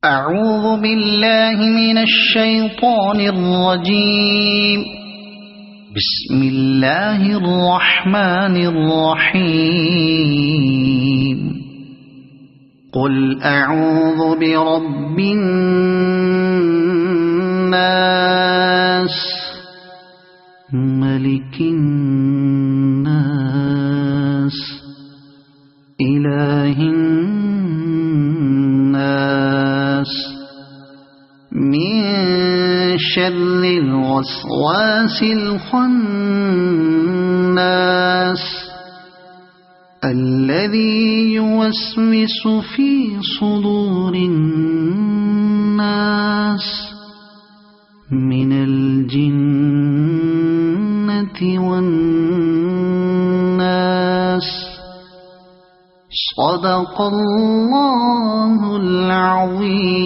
أعوذ بالله من الشيطان الرجيم. بسم الله الرحمن الرحيم. قل أعوذ برب الناس ملك الناس إله الناس من شر الوسواس الخناس الذي يوسوس في صدور الناس من الجنة والناس. صدق الله العظيم.